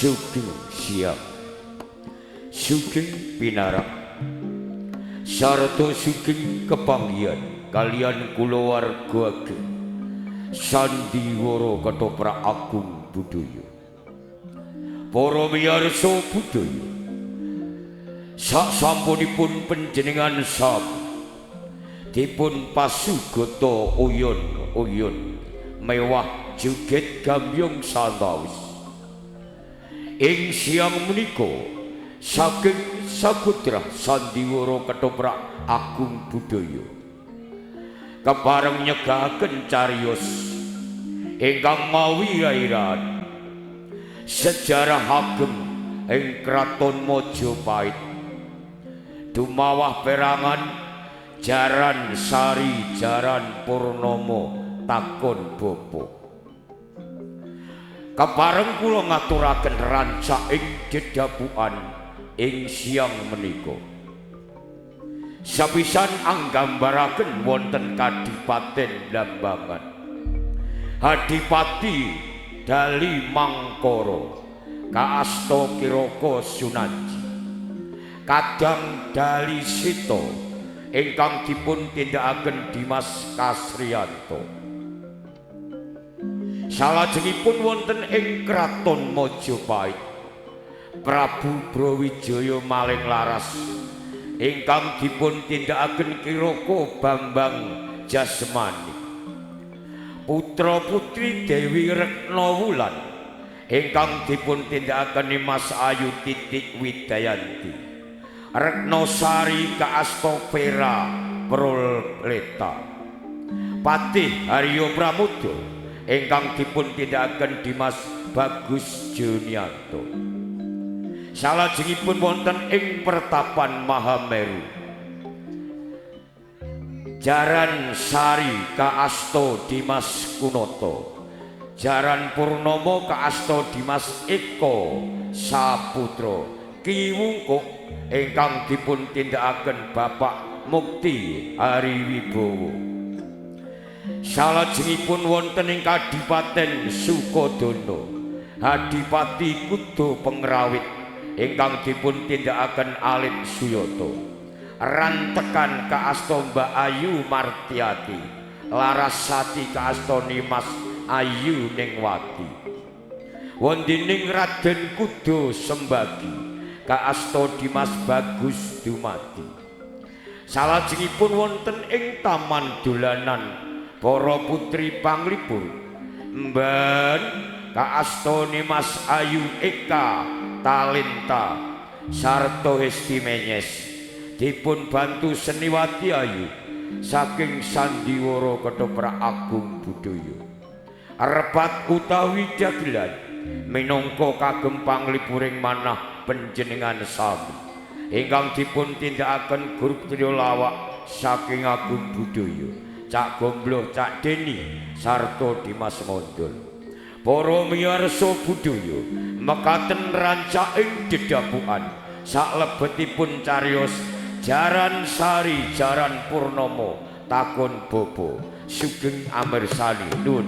Sugeng siap, sugeng pinarak, sarta sugeng kepanggihan kalian kulawarga ageng sandiwara Ketoprak Agung Budaya. Para miyarsa budaya, sasampunipun panjenengan sami dipun pasugata uyon-uyon mewah joget gambyong santawis. Ing siang menika saking Sakutra Sandiwara Ketoprak Agung Budaya kepareng nyegahaken cariyos ingkang mawi rairan sejarah ageng ing Kraton Majapahit dumawah perangan Jaran Sari Jaran Purnomo takon Bopo. Kepareng kula ngaturaken rancak ing dedabukan ing siang menika. Sapisan anggambaraken wonten Kadipaten Blambangan. Adipati Dali Mangkara kaasta Kiraka Sunanji. Kadang Dali Sita ingkang dipun tindakaken Dimas Kasriyanto. Salajengipun wonten ing Kraton Majapahit Prabu Brawijaya maling laras ingkang dipun tindakaken Kiraka Bambang Jasmani. Putra putri Dewi Retnawulan ingkang dipun tindakaken Mas Ayu Titik Widayanti. Retnosari kaasta Vera Proleta. Patih Haryo Pramuda ingkang dipun tindakaken Dimas Bagus Junianto. Salajengipun wonten ing Pertapan Mahameru Jaran Sari kaasta Dimas Kunoto. Jaran Purnomo kaasta Dimas Eko Saputra. Ki Wungkuk ingkang dipun tindakaken Bapak Mukti Hariwibowo. Salajengipun wonten ing Kadipaten Sukodana Adipati Kuda Pengrawit ingkang dipun tindakaken Alit Suyata. Rantekan kaasta Mbak Ayu Martiati. Larasati kaasta Nimas Ayu Ningwati. Wondening Raden Kuda Sembagi kaasta Dimas Bagus Dumadi. Salajengipun wonten ing Taman Dolanan para putri panglipur mban kaasta Nimas Ayu Eka Talenta sarta Hesti Menyes dipun bantu Seniwati Ayu saking Sandiwara Ketoprak Agung Budaya. Repat utawi dagelan minangka kagem panglipuring manah panjenengan sami ingkang dipun tindakaken grup trio lawak saking Agung Budaya. Cak Gombloh, Cak Deni, sarta Dimas Mondol. Para miyarsa budaya, mekaten rancak ing dedabukan saklebetipun cariyos Jaran Sari Jaran Purnomo takon Bobo. Sugeng amirsani nuwun.